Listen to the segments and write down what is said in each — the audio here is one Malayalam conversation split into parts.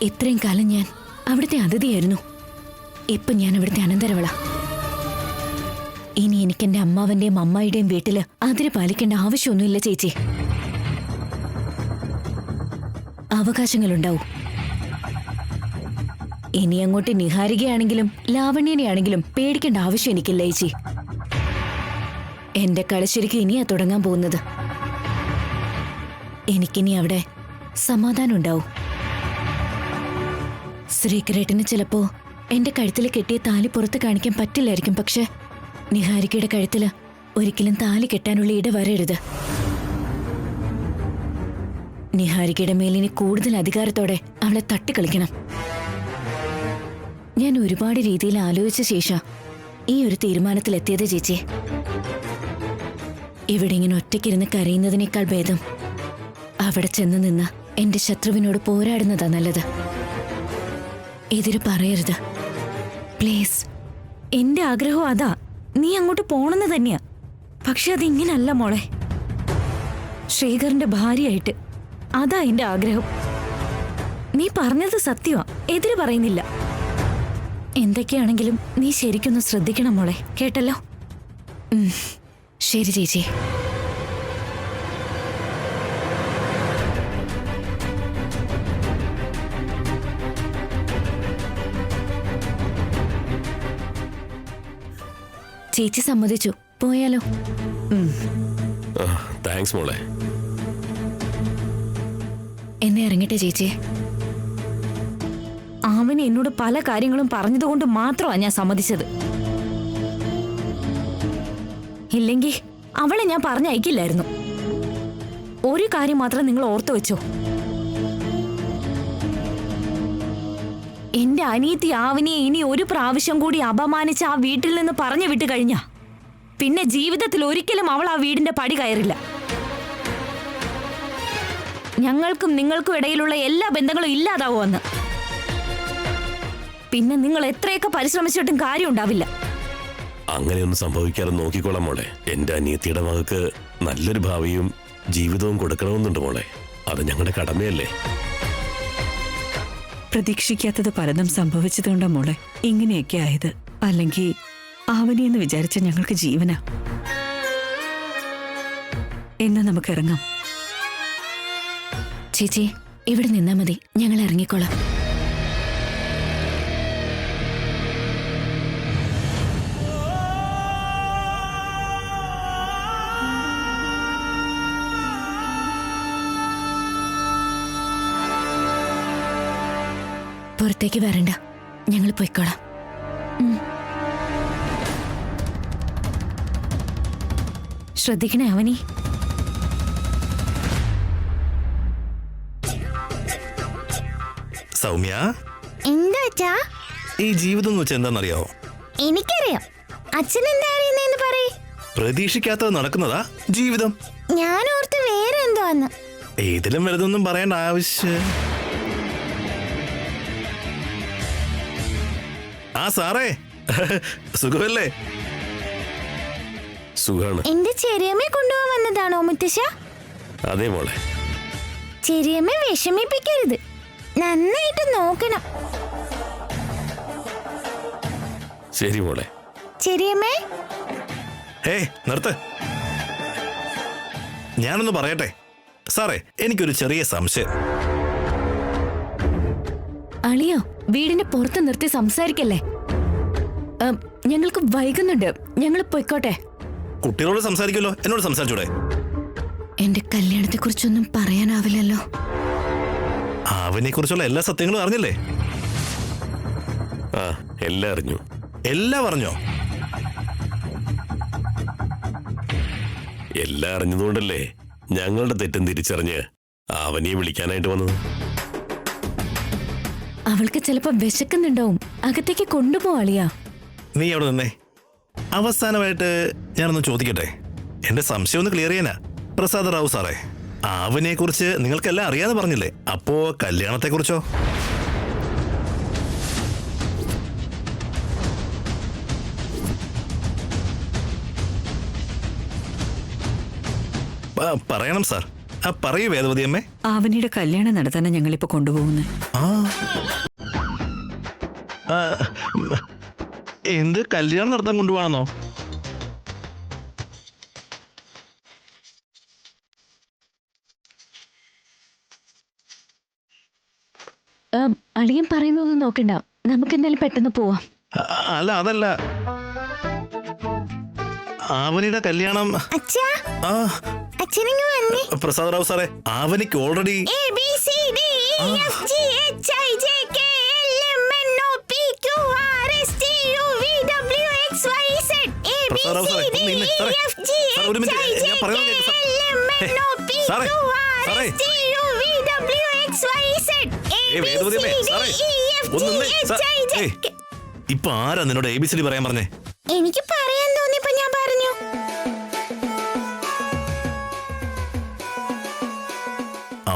ഇത്രയും കാലം ഞാൻ അവിടുത്തെ അതിഥിയായിരുന്നു. ഇപ്പൊ ഞാൻ അവിടുത്തെ അനന്തരവള. ഇനി എനിക്ക് എന്റെ അമ്മാവന്റെയും അമ്മായിയുടെയും വീട്ടില് അതിര് പാലിക്കേണ്ട ആവശ്യമൊന്നുമില്ല ചേച്ചി. അവകാശങ്ങളുണ്ടാവും. ഇനി അങ്ങോട്ട് നിഹാരികയാണെങ്കിലും ലാവണ്യനെയാണെങ്കിലും പേടിക്കേണ്ട ആവശ്യം എനിക്കില്ല ചേച്ചി. എന്റെ കളിശരിക്ക് ഇനിയാ തുടങ്ങാൻ പോകുന്നത്. എനിക്കിനി അവിടെ സമാധാനം ഉണ്ടാവും. ശ്രീകരേട്ടന് ചിലപ്പോ എന്റെ കഴുത്തിൽ കെട്ടിയ താലി പുറത്ത് കാണിക്കാൻ പറ്റില്ലായിരിക്കും. പക്ഷെ നിഹാരികയുടെ കഴുത്തില് ഒരിക്കലും താലി കെട്ടാനുള്ള ഇട വരരുത്. നിഹാരികയുടെ മേലിനി കൂടുതൽ അധികാരത്തോടെ അവളെ തട്ടിക്കളിക്കണം. ഞാൻ ഒരുപാട് രീതിയിൽ ആലോചിച്ച ശേഷം ഈ ഒരു തീരുമാനത്തിലെത്തിയത് ചേച്ചി. ഇവിടെ ഇങ്ങനെ ഒറ്റയ്ക്കിരുന്ന് കരയുന്നതിനേക്കാൾ ഭേദം അവിടെ ചെന്ന് നിന്ന് എന്റെ ശത്രുവിനോട് പോരാടുന്നതാ നല്ലത്. എതിര് പറയരുത് പ്ലീസ്. എന്റെ ആഗ്രഹം അതാ, നീ അങ്ങോട്ട് പോണെന്ന് തന്നെയാ. പക്ഷെ അതിങ്ങനല്ല മോളെ, ശ്രീകറിന്റെ ഭാര്യയായിട്ട്. അതാ എന്റെ ആഗ്രഹം. നീ പറഞ്ഞത് സത്യമാ, എതിര് പറയുന്നില്ല. എന്തൊക്കെയാണെങ്കിലും നീ ശരിക്കൊന്ന് ശ്രദ്ധിക്കണം മോളെ, കേട്ടല്ലോ? ശരി ചേച്ചി. ചേച്ചി സമ്മതിച്ചു, പോയാലോ? താങ്ക്സ് മോളെ. എന്നെ ഇറങ്ങട്ടെ ചേച്ചി. അവന് എന്നോട് പല കാര്യങ്ങളും പറഞ്ഞതുകൊണ്ട് മാത്രമാണ് ഞാൻ സമ്മതിച്ചത്. ഇല്ലെങ്കിൽ അവളെ ഞാൻ പറഞ്ഞയക്കില്ലായിരുന്നു. ഒരു കാര്യം മാത്രം നിങ്ങൾ ഓർത്തു വെച്ചോ, എന്റെ അനിയത്തി ആവിനെ ഇനി ഒരു പ്രാവശ്യം കൂടി അപമാനിച്ച് ആ വീട്ടിൽ നിന്ന് പറഞ്ഞു വിട്ട് കഴിഞ്ഞാ പിന്നെ ജീവിതത്തിൽ ഒരിക്കലും അവൾ ആ വീടിന്റെ പടി കയറില്ല. ഞങ്ങൾക്കും നിങ്ങൾക്കും ഇടയിലുള്ള എല്ലാ ബന്ധങ്ങളും ഇല്ലാതാവുമെന്ന്. പിന്നെ നിങ്ങൾ എത്രയൊക്കെ പരിശ്രമിച്ചിട്ടും കാര്യം ഉണ്ടാവില്ല. അങ്ങനെയൊന്നും സംഭവിക്കാതെ നോക്കിക്കോളാം മോളെ. എന്റെ അനിയത്തിയുടെ മകൾക്ക് നല്ലൊരു ഭാവിയും ജീവിതവും കൊടുക്കണമെന്നുണ്ട് മോളെ. അത് ഞങ്ങളുടെ കടമയല്ലേ. പ്രതീക്ഷിക്കാത്തത് പലതും സംഭവിച്ചതുകൊണ്ടാ മോളെ ഇങ്ങനെയൊക്കെ ആയത്. അല്ലെങ്കിൽ ആവനിയെന്ന് വിചാരിച്ച ഞങ്ങൾക്ക് ജീവനാ. എന്നാ നമുക്ക് ഇറങ്ങാം. ചേച്ചി ഇവിടെ നിന്നാ മതി, ഞങ്ങൾ ഇറങ്ങിക്കോളാം. പുറത്തേക്ക് വരണ്ട, ഞങ്ങൾ പോയിക്കോളാം. ശ്രദ്ധിക്കണേ അവനി. സൗമ്യ, എന്താ ഈ ജീവിതം എന്ന് വെച്ചാൽ എന്താണെന്നറിയാവോ? എനിക്കറിയാം. അച്ഛൻ എന്താ അറിയുന്നേന്ന് പറയ്. പ്രതീക്ഷിക്കാത്തത് നടക്കുന്നതാ ജീവിതം. ഞാൻ ഓർത്ത് വേറെ എന്തോന്ന്. ഇതിലും വലുതൊന്നും പറയേണ്ട ആവശ്യം. ആ സാറേ, സുഖമല്ലേ? സുഖാണ്. എന്റെ ചെറിയമ്മയെ കൊണ്ടുപോകാൻ വന്നതാണോ മുത്തശ്ശ? അതേ മോളെ. ചെറിയമ്മ വിഷമിപ്പിക്കരുത്, നന്നായിട്ട് നോക്കണം. ശരി മോളെ. ചെറിയമ്മേ. നിർത്ത്. ഞാനൊന്ന് പറയട്ടെ സാറേ, എനിക്കൊരു ചെറിയ സംശയം. അളിയോ, വീടിന്റെ പുറത്ത് നിർത്തി സംസാരിക്കല്ലേ. ഞങ്ങൾക്ക് വൈകുന്നുണ്ട്, ഞങ്ങൾ പോയിക്കോട്ടെ. കുട്ടികളോട് സംസാരിക്കുമല്ലോ, എന്നോട് സംസാരിച്ചൂടെ? എന്റെ കല്യാണത്തെ കുറിച്ചൊന്നും പറയാനാവില്ലല്ലോ. അവനെ കുറിച്ചുള്ള എല്ലാ സത്യങ്ങളും അറിഞ്ഞില്ലേ? ആ, എല്ലാം അറിഞ്ഞു. എല്ലാം അറിഞ്ഞോ? എല്ലാം അറിഞ്ഞതുകൊണ്ടല്ലേ ഞങ്ങളുടെ തെറ്റും തിരിച്ചറിഞ്ഞ് അവനെ വിളിക്കാനായിട്ട് വന്നത്. അവൾക്ക് ചിലപ്പോ വിശക്കുന്നുണ്ടാവും, അകത്തേക്ക് കൊണ്ടുപോവാളിയാ. നീ അവിടെ നിന്നേ. അവസാനമായിട്ട് ഞാനൊന്ന് ചോദിക്കട്ടെ, എന്റെ സംശയം ഒന്ന് ക്ലിയർ ചെയ്യാനാ. പ്രസാദ് റാവു സാറേ, അവനെ കുറിച്ച് നിങ്ങൾക്കെല്ലാം അറിയാന്ന് പറഞ്ഞില്ലേ? അപ്പോ കല്യാണത്തെ കുറിച്ചോ? പറയണം സാർ. പറയൂ വേദവതി അമ്മേ. ആവനിയുടെ കല്യാണം നടത്താനാ ഞങ്ങളിപ്പോ കൊണ്ടുപോകുന്നത്. ആ എന്ത് കല്യാണം നടത്താൻ കൊണ്ടുപോകണമെന്നോ? അളിയൻ പറയുന്നൊന്നും നോക്കണ്ട, നമുക്ക് എന്തായാലും പെട്ടെന്ന് പോവാം. അല്ല അതല്ല, ആവനിയുടെ കല്യാണം. അച്ഛാ ആ അച്ഛനിങ്ങ് വന്നേ. പ്രസാദ് റാവു സാറേ, ആവനിക്ക് ഓൾറെഡി പ്രസാദ് റാവു സാറേ, ഒന്ന് നിന്നെ. സാറേ, സാറേ, ഒരു മിനിറ്റ്, ഞാൻ പറയുന്നത് കേൾക്ക് സാറേ. സാറേ, വേദവതിയമ്മേ, സാറേ, ഒന്ന് നിന്നേ. ഇപ്പൊ ആരാ നിന്നോട് ABCD പറയാൻ പറഞ്ഞേ? എനിക്ക് പറയാൻ തോന്നിയപ്പോ ഞാൻ പറഞ്ഞു.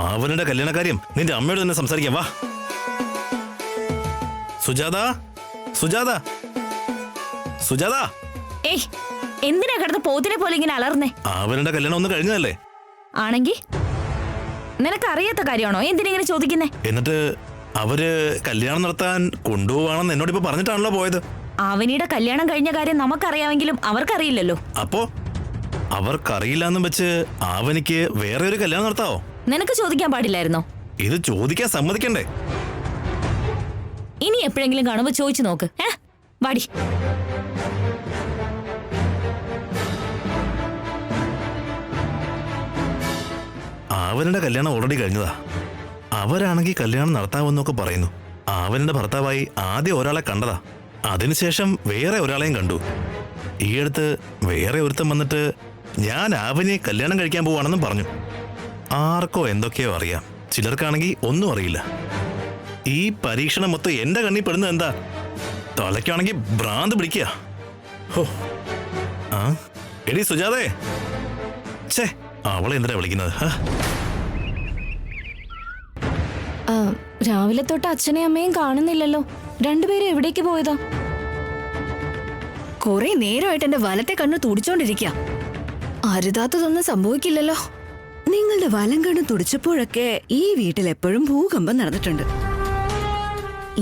ആവനുടെ കല്യാണക്കാര്യം നിന്റെ അമ്മയോട് തന്നെ സംസാരിക്കാം, വാ. സുജാത, സുജാത, സുജാത. ഏയ്, എന്തിനാ കിടന്ന് പോത്തിനെ പോലെ ഇങ്ങനെ അലർന്നേ? ആവനുടെ കല്യാണം ഒന്ന് കഴിഞ്ഞതല്ലേ? ആണെങ്കി നിനക്ക് അറിയാത്ത കാര്യമാണോ എന്തിനിങ്ങനെ ചോദിക്കുന്നേ? എന്നിട്ട് അവര് കല്യാണം നടത്താൻ കൊണ്ടുപോവാണെന്ന് എന്നോട് ഇപ്പൊ പറഞ്ഞിട്ടാണല്ലോ പോയത്. അവനിയുടെ കല്യാണം കഴിഞ്ഞ കാര്യം നമുക്കറിയാമെങ്കിലും അവർക്കറിയില്ലല്ലോ. അപ്പോ അവർക്കറിയില്ലാന്നും വെച്ച് ആവനിക്ക് വേറെ ഒരു കല്യാണം നടത്താവോ? നിനക്ക് ചോദിക്കാൻ പാടില്ലായിരുന്നോ? ഇത് ചോദിക്കാൻ സമ്മതിക്കണ്ടേ? ഇനി എപ്പോഴെങ്കിലും കാണുമ്പോ ചോദിച്ചു നോക്ക്. വാടി. ആവനുടെ കല്യാണം ഓൾറെഡി കഴിഞ്ഞതാ. അവരാണെങ്കിൽ കല്യാണം നടത്താമെന്നൊക്കെ പറയുന്നു. ആവനുടെ ഭർത്താവായി ആദ്യം ഒരാളെ കണ്ടതാ, അതിനുശേഷം വേറെ ഒരാളെയും കണ്ടു. ഈ അടുത്ത് വേറെ ഒരുത്തം വന്നിട്ട് ഞാൻ ആവനെ കല്യാണം കഴിക്കാൻ പോവാണെന്നും പറഞ്ഞു. ആർക്കോ എന്തൊക്കെയോ അറിയാം, ചിലർക്കാണെങ്കിൽ ഒന്നും അറിയില്ല. ഈ പരീക്ഷണം മൊത്തം എന്റെ കണ്ണിൽ പെടുന്നത് എന്താ? തലയ്ക്കാണെങ്കിൽ ഭ്രാന്ത് പിടിക്കുക. ഹോ, ആ എടി സുജാതേ, ഛേ, അവളെ എന്തിനാ വിളിക്കുന്നത്? രാവിലെ തൊട്ട് അച്ഛനെയും അമ്മയും കാണുന്നില്ലല്ലോ. രണ്ടുപേരും എവിടേക്ക് പോയതാ? കുറെ നേരമായിട്ട് എന്റെ വലത്തെ കണ്ണ് തുടിച്ചോണ്ടിരിക്കുക. അരുതാത്തതൊന്നും സംഭവിക്കില്ലല്ലോ. നിങ്ങളുടെ വലം കണ്ണ് തുടിച്ചപ്പോഴൊക്കെ ഈ വീട്ടിൽ എപ്പോഴും ഭൂകമ്പം നടന്നിട്ടുണ്ട്.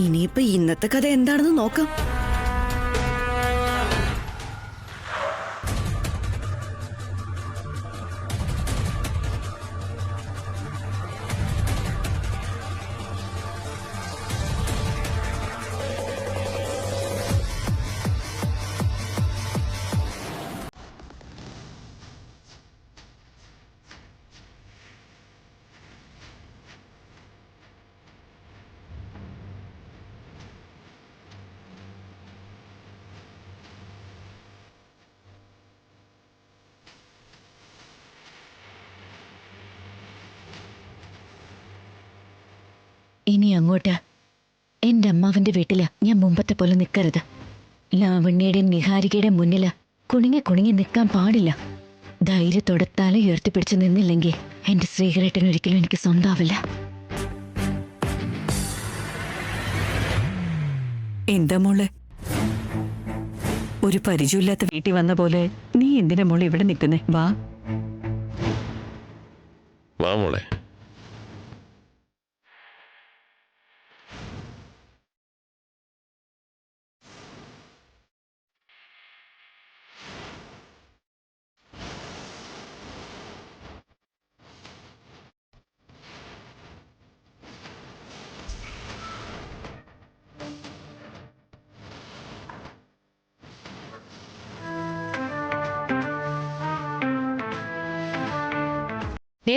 ഇനിയിപ്പോ ഇന്നത്തെ കഥ എന്താണെന്ന് നോക്കാം. ഇനി അങ്ങോട്ട് എന്റെ അമ്മാവന്റെ വീട്ടില് ഞാൻ മുമ്പത്തെ പോലെ നിൽക്കരുത്. ലാവണ്യയുടെയും നിഹാരികയുടെയും മുന്നില് കുണുങ്ങി കുണുങ്ങി നിൽക്കാൻ പാടില്ല. ധൈര്യത്തോടെ തല ഉയർത്തിപ്പിടിച്ച് നിന്നില്ലെങ്കിൽ എന്റെ ശ്രീകരേട്ടൻ ഒരിക്കലും എനിക്ക് സ്വന്തമാവില്ല. എന്താ മോളെ, ഒരു പരിചയമില്ലാത്ത വീട്ടിൽ വന്ന പോലെ നീ എന്തിനാ മോളെ ഇവിടെ നിൽക്കുന്നേ? വാ. വാ മോളെ.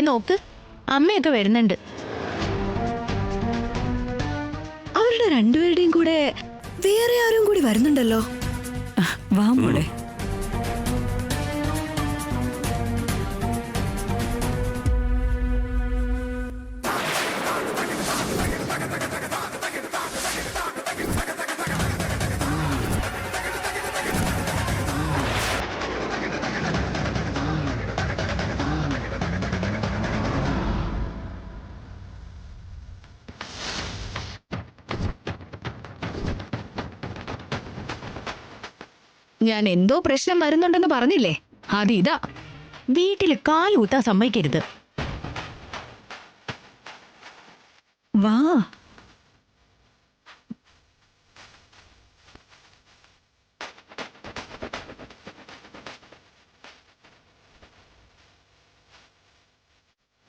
നോക്ക്, അമ്മയൊക്കെ വരുന്നുണ്ട്. അവരുടെ രണ്ടുപേരുടെയും കൂടെ വേറെ ആരും കൂടി വരുന്നുണ്ടല്ലോ. വാ മോളെ. ഞാൻ എന്തോ പ്രശ്നം വരുന്നുണ്ടെന്ന് പറഞ്ഞില്ലേ, അതിതാ. വീട്ടിൽ കാലൂത്താൻ സമ്മതിക്കരുത്. വാ.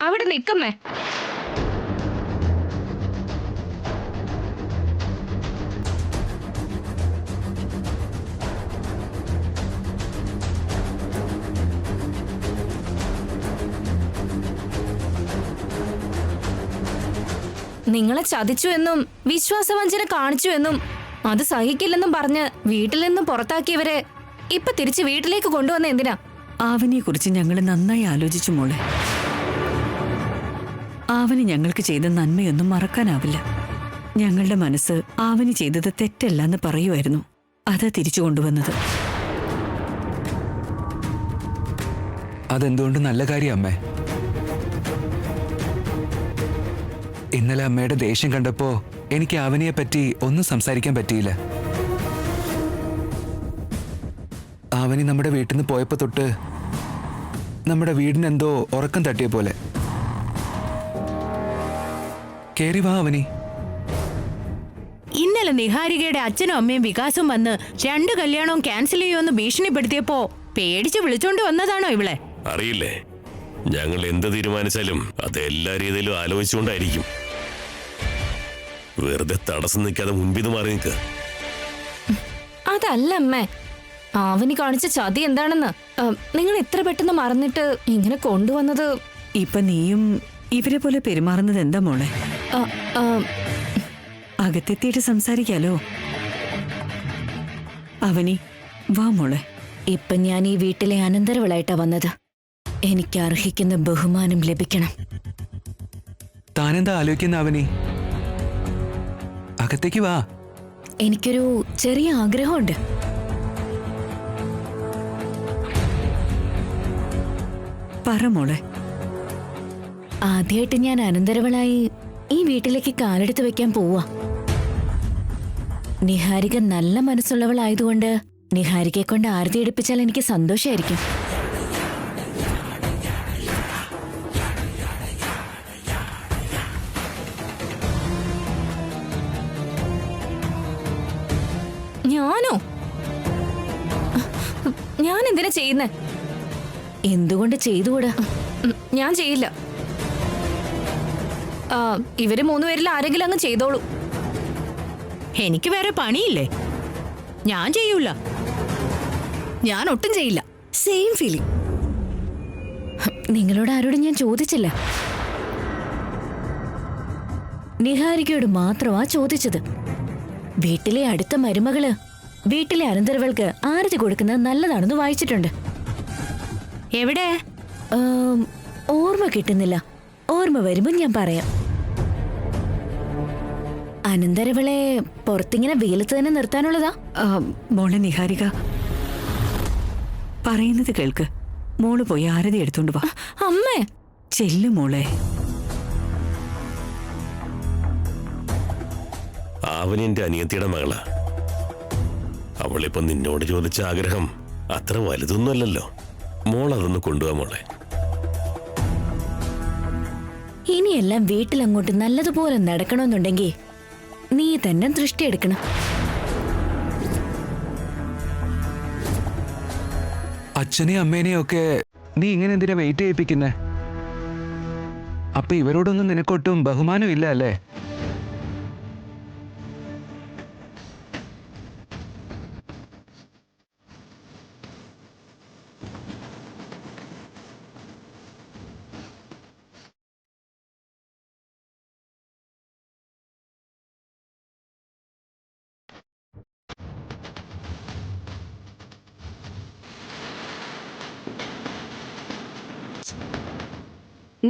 അവിടെ നിക്കമ്മേ. നിങ്ങളെ ചതിച്ചു എന്നും വിശ്വാസവഞ്ചന കാണിച്ചു എന്നും അത് സഹിക്കില്ലെന്നും പറഞ്ഞ് വീട്ടിൽ നിന്നും പുറത്താക്കിയവരെ ഇപ്പൊ തിരിച്ച് വീട്ടിലേക്ക് കൊണ്ടുവന്ന എന്തിനാ? ആവനിയെ കുറിച്ച് ഞങ്ങൾ നന്നായി ആലോചിച്ചു മോളെ. ആവനി ഞങ്ങൾക്ക് ചെയ്ത നന്മയൊന്നും മറക്കാനാവില്ല. ഞങ്ങളുടെ മനസ്സ് ആവനി ചെയ്തത് തെറ്റല്ലെന്ന് പറയുമായിരുന്നു. അതാ തിരിച്ചു കൊണ്ടുവന്നത്. അതെന്തുകൊണ്ട് നല്ല കാര്യം അമ്മേ. ഇന്നലെ അമ്മയുടെ ദേഷ്യം കണ്ടപ്പോ എനിക്ക് ആവനിയെ പറ്റി ഒന്നും സംസാരിക്കാൻ പറ്റിയില്ല. ആവനി നമ്മുടെ വീട്ടിൽ നിന്ന് പോയപ്പോ തൊട്ട് നമ്മുടെ വീടിനെന്തോ ഉറക്കം തട്ടിയ പോലെ. കേറി വാ ആവനി. ഇന്നലെ നിഹാരികയുടെ അച്ഛനും അമ്മയും വികാസം വന്ന് 2 കല്യാണവും ക്യാൻസൽ ചെയ്യുമെന്ന് ഭീഷണിപ്പെടുത്തിയപ്പോ പേടിച്ച് വിളിച്ചോണ്ട് വന്നതാണോ ഇവളെ? അറിയില്ലേ, ഞങ്ങൾ എന്ത് തീരുമാനിച്ചാലും അത് എല്ലാ രീതിയിലും ആലോചിച്ചുകൊണ്ടായിരിക്കും. വെറുതെ തടസ്സം നിൽക്കാതെ മുൻപിന്ന് മാറി നിൽക്കുക. അതല്ല അമ്മേ, ആവനി കാണിച്ച ചതി എന്താണെന്ന് നിങ്ങൾ ഇത്ര പെട്ടെന്ന് മറന്നിട്ട് ഇങ്ങനെ കൊണ്ടുവന്നത്. ഇപ്പൊ നീയും ഇവരെ പോലെ പെരുമാറുന്നത് എന്താ മോളെ? ആ, ആ, അകത്തെത്തിയിട്ട് സംസാരിക്കാലോ. അവനി വാ മോളെ. ഇപ്പൊ ഞാൻ ഈ വീട്ടിലെ അനന്തരവളായിട്ടാ വന്നത്. എനിക്ക് അർഹിക്കുന്ന ബഹുമാനം ലഭിക്കണം. താനെന്താ ആലോചിക്കുന്ന ആവനി? അകത്തേക്ക് വാ. എനിക്കൊരു ചെറിയ ആഗ്രഹമുണ്ട്. പറ മോളെ. ആദ്യമായിട്ട് ഞാൻ അനന്തരവളായി ഈ വീട്ടിലേക്ക് കാലെടുത്ത് വെക്കാൻ പോവാ. നിഹാരിക നല്ല മനസ്സുള്ളവളായതുകൊണ്ട് നിഹാരികയെ കൊണ്ട് ആരതി എടുപ്പിച്ചാൽ എനിക്ക് സന്തോഷമായിരിക്കും. ഞാനോ? ഞാൻ എന്തിനാ ചെയ്യുന്നേ? എന്തുകൊണ്ട് ചെയ്തുകൂടാ? ഞാൻ ചെയ്യില്ല. ഇവര് 3 പേരിൽ ആരെങ്കിലും അങ്ങ് ചെയ്തോളൂ. എനിക്ക് വേറെ പണിയില്ലേ? ഞാൻ ചെയ്യൂല. ഞാൻ ഒട്ടും ചെയ്യില്ല. Same feeling. നിങ്ങളോട് ആരോടും ഞാൻ ചോദിച്ചില്ല. നിഹാരികയോട് മാത്രമാ ചോദിച്ചത്. വീട്ടിലെ അടുത്ത മരുമകള് വീട്ടിലെ അനന്തരവൾക്ക് ആരതി കൊടുക്കുന്നത് നല്ലതാണെന്ന് വായിച്ചിട്ടുണ്ട്. എവിടെ? ഓർമ്മ കിട്ടുന്നില്ല. ഓർമ്മ വരുമ്പോ ഞാൻ പറയാം. അനന്തരവളെ പുറത്തിങ്ങനെ വെയിലത്ത് തന്നെ നിർത്താനുള്ളതാ. മോളെ നിഹാരിക, പറയുന്നത് കേൾക്ക്. മോള് പോയി ആരതി എടുത്തോണ്ട് വാ. അമ്മേ, ചെല്ലു മോളെ. ആവനി എന്റെ അനിയത്തിയുടെ മകളാ. അവളിപ്പോ നിന്നോട് ചോദിച്ച ആഗ്രഹം അത്ര വലുതൊന്നുമല്ലല്ലോ. മോൾ അതൊന്ന് കൊണ്ടുപോവാ മോളെ. ഇനിയെല്ലാം വീട്ടിലങ്ങോട്ട് നല്ലതുപോലെ നടക്കണമെന്നുണ്ടെങ്കിൽ നീ തന്നെ ദൃഷ്ടി എടുക്കണം. അച്ഛനെയും അമ്മേനെയും ഒക്കെ നീ ഇങ്ങനെ എന്തിനാ വെയിറ്റ് ചെയ്യിപ്പിക്കുന്നേ? അപ്പൊ ഇവരോടൊന്നും നിനക്കൊട്ടും ബഹുമാനം ഇല്ല അല്ലേ?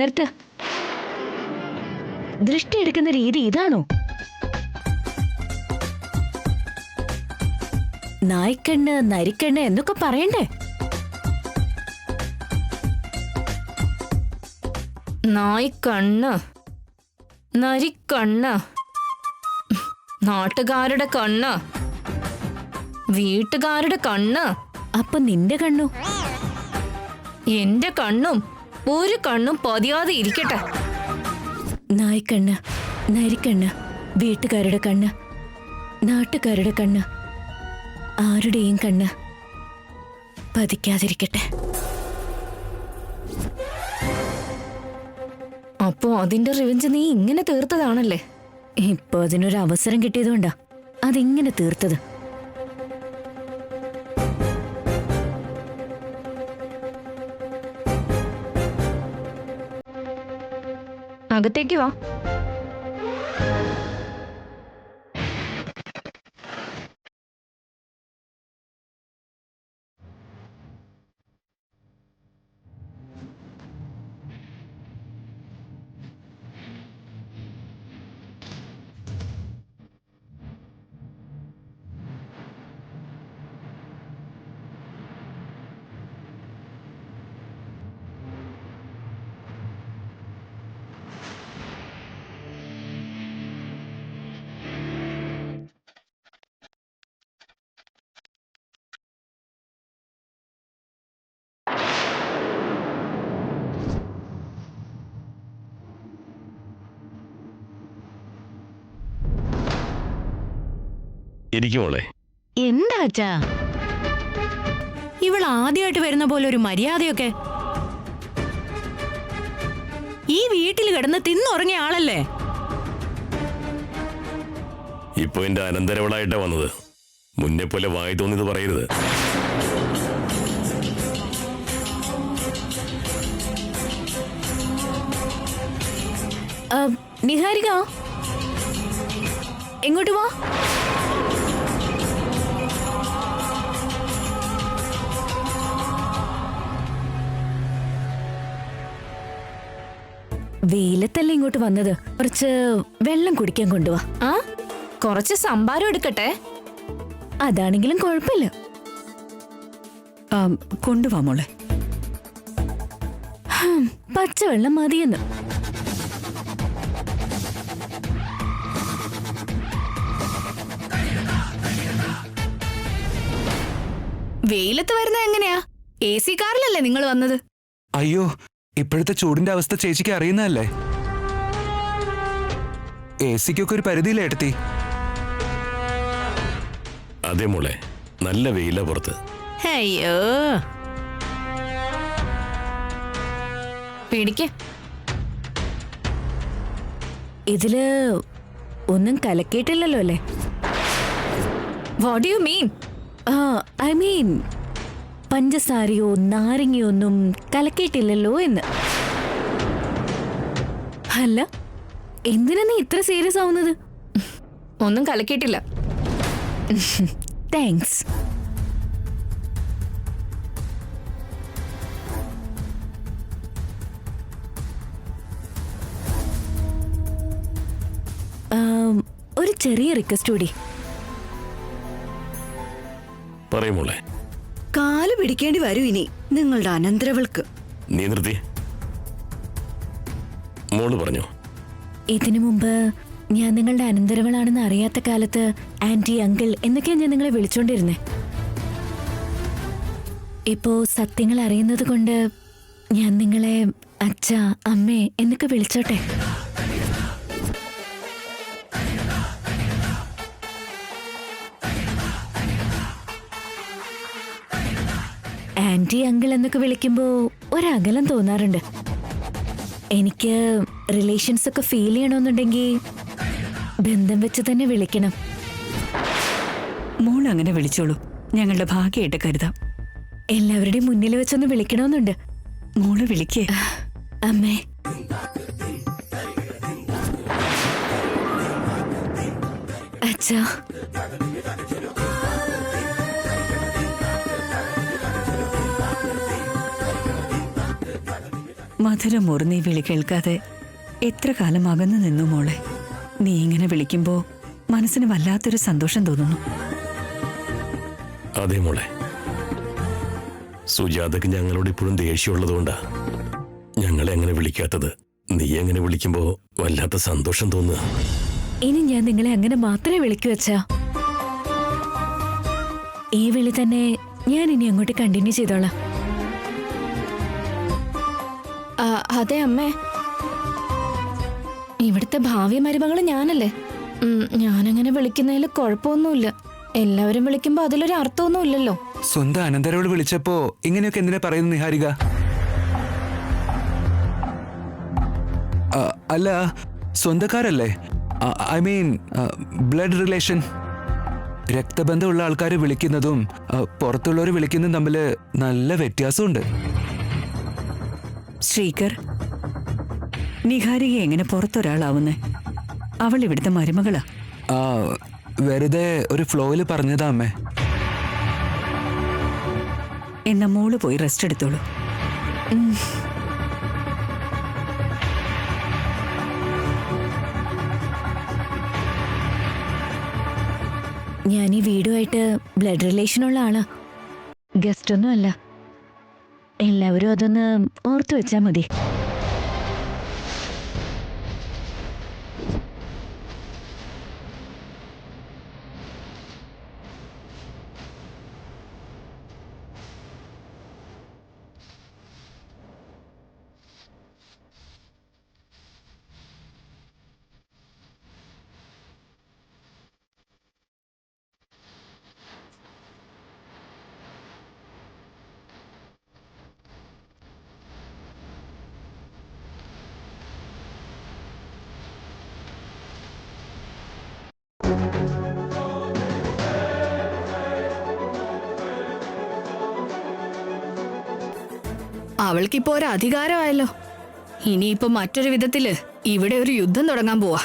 നിർത്ത്. ദൃഷ്ടി എടുക്കുന്ന രീതി ഇതാണോ? നായ്ക്കണ്ണ്, നരിക്കണ്ണ് എന്നൊക്കെ പറയണ്ടേ? നായ്ക്കണ്ണ്, നരിക്കണ്ണ്, നാട്ടുകാരുടെ കണ്ണ്, വീട്ടുകാരുടെ കണ്ണ്. അപ്പൊ നിന്റെ കണ്ണു? എന്റെ കണ്ണും ഒരു കണ്ണും പതിയാതെ ഇരിക്കട്ടെ. നായ്ക്കണ്ണ്, നരിക്കണ്ണ്, വീട്ടുകാരുടെ കണ്ണ്, നാട്ടുകാരുടെ കണ്ണ്, ആരുടെയും കണ്ണ് പതിക്കാതിരിക്കട്ടെ. അപ്പോ അതിന്റെ റിവെഞ്ച് നീ ഇങ്ങനെ തീർത്തതാണല്ലേ? ഇപ്പൊ അതിനൊരു അവസരം കിട്ടിയതുകൊണ്ടാ അതിങ്ങനെ തീർത്തത്. അകത്തേക്ക് വാ. ഇരിക്കുമോളെ. എന്താ അച്ഛാ ഇവൾ ആദ്യമായിട്ട് വരുന്ന പോലെ ഒരു മര്യാദയൊക്കെ? ഈ വീട്ടിൽ കിടന്ന് തിന്നുറങ്ങിയ ആളല്ലേ? ഇപ്പൊ എന്റെ അനന്തരവളായിട്ടാ വന്നത്. മുന്നേ പോലെ വായി തോന്നിയത് പറയരുത്. നിഹാരിക, എങ്ങോട്ട് വാ. വെയിലത്തല്ലേ ഇങ്ങോട്ട് വന്നത്, കുറച്ച് വെള്ളം കുടിക്കാൻ കൊണ്ടുവാ. ആ, കുറച്ച് സംഭാരം എടുക്കട്ടെ. അതാണെങ്കിലും കുഴപ്പമില്ല. കൊണ്ടുവാ മോളെ. പച്ചവെള്ളം മതിയെന്ന്. വെയിലത്ത് വരുന്ന എങ്ങനെയാ? AC കാറിലല്ലേ നിങ്ങൾ വന്നത്? അയ്യോ, ഇപ്പോഴത്തെ ചൂടിന്റെ അവസ്ഥ ചേച്ചിക്ക് അറിയുന്നതല്ലേ. AC-ക്കൊക്കെ ഒരു പരിധിയില്ലേ എടുത്തി? അതെ മോളെ, നല്ല വെയില പുറത്ത്. അയ്യോ, പിടിക്ക്. ഇതില് ഒന്നും കലക്കിയിട്ടില്ലല്ലോ അല്ലേ? What you mean? I mean പഞ്ചസാരയോ നാരങ്ങയോ ഒന്നും കലക്കിയിട്ടില്ലല്ലോ എന്ന്. അല്ല, എന്തിനാ നീ ഇത്ര സീരിയസ് ആവുന്നത്? ഒന്നും കലക്കിയിട്ടില്ല. താങ്ക്സ്. ഒരു ചെറിയ റിക്വസ്റ്റ് കൂടി. പറയും മോളെ. കാല് പിടിക്കേണ്ടി വരും ഇനി നിങ്ങളുടെ അനന്തരവൾക്ക്. നീ നിർത്തി. മോള് പറഞ്ഞോ. ഇതിനു മുമ്പ് ഞാൻ നിങ്ങളുടെ അനന്തരവളാണെന്ന് അറിയാത്ത കാലത്ത് ആന്റി, അങ്കിൾ എന്നൊക്കെയാ ഞാൻ നിങ്ങളെ വിളിച്ചോണ്ടിരുന്നേ. ഇപ്പോ സത്യങ്ങൾ അറിയുന്നത് കൊണ്ട് ഞാൻ നിങ്ങളെ അച്ഛ, അമ്മേ എന്നൊക്കെ വിളിച്ചോട്ടെ? ആന്റി, അങ്കിൾ എന്നൊക്കെ വിളിക്കുമ്പോ ഒരകലം തോന്നാറുണ്ട്. എനിക്ക് റിലേഷൻസ് ഒക്കെ ഫീൽ ചെയ്യണമെന്നുണ്ടെങ്കിൽ ബന്ധം വെച്ച് തന്നെ വിളിക്കണം. മോൾ അങ്ങനെ വിളിച്ചോളൂ, ഞങ്ങളുടെ ഭാഗ്യമായിട്ട് കരുതാം. എല്ലാവരുടെയും മുന്നിൽ വെച്ചൊന്ന് വിളിക്കണമെന്നുണ്ട്. മോള് വിളിക്കേ. അമ്മേ. അച്ഛാ. മധുരമൂർ, നീ വിളി കേൾക്കാതെ എത്ര കാലം അകന്നു നിന്നു മോളെ. നീ ഇങ്ങനെ വിളിക്കുമ്പോ മനസ്സിന് വല്ലാത്തൊരു സന്തോഷം തോന്നുന്നു. അതെ മോളെ, സുജാതക്ക് ഞങ്ങളോട് ഇപ്പോഴും ദേഷ്യമുള്ളതുകൊണ്ടാ ഞങ്ങളെ അങ്ങനെ വിളിക്കാത്തത്. നീ അങ്ങനെ വിളിക്കുമ്പോ വല്ലാത്ത സന്തോഷം തോന്നുക. ഇനി ഞാൻ നിങ്ങളെ അങ്ങനെ മാത്രമേ വിളിക്കൂ അച്ഛാ. ഈ വിളി തന്നെ ഞാൻ ഇനി അങ്ങോട്ട് കണ്ടിന്യൂ ചെയ്തോളാം. അതെ അമ്മേ, ഇവിടുത്തെ ഭാവി മരുമകള് ഞാനല്ലേ. ഞാനങ്ങനെ വിളിക്കുന്നതിൽ കുഴപ്പമൊന്നുമില്ല. എല്ലാവരും വിളിക്കുമ്പോ അതിലൊരു അർത്ഥമൊന്നുമില്ലല്ലോ. സ്വന്തം അനന്തരവൾ വിളിച്ചപ്പോ ഇങ്ങനെയൊക്കെ എന്തിനാ പറയുന്നു നിഹാരിക? അല്ല സ്വന്തക്കാരല്ലേ? I mean blood relation. രക്തബന്ധമുള്ള ആൾക്കാരെ വിളിക്കുന്നതും പുറത്തുള്ളവർ വിളിക്കുന്നതും തമ്മിൽ നല്ല വ്യത്യാസമുണ്ട്. ശ്രീകർ, നിഹാരിക എങ്ങനെ പുറത്തൊരാളാവുന്നേ? അവൾ ഇവിടുത്തെ മരുമകളാ. ആ, വെറുതെ ഒരു ഫ്ലോയിൽ പറഞ്ഞതാ അമ്മേ. എന്നാ മോള് പോയി റെസ്റ്റ് എടുത്തോളൂ. ഞാൻ ഈ വീടുമായിട്ട് ബ്ലഡ് റിലേഷനുള്ള ആളാ, ഗസ്റ്റ് ഒന്നും അല്ല. എല്ലാവരും അതൊന്ന് ഓർത്തു വെച്ചാ മതി. അവൾക്കിപ്പോ ഒരു അധികാരമായല്ലോ. ഇനിയിപ്പോ മറ്റൊരു വിധത്തില് ഇവിടെ ഒരു യുദ്ധം തുടങ്ങാൻ പോവാ.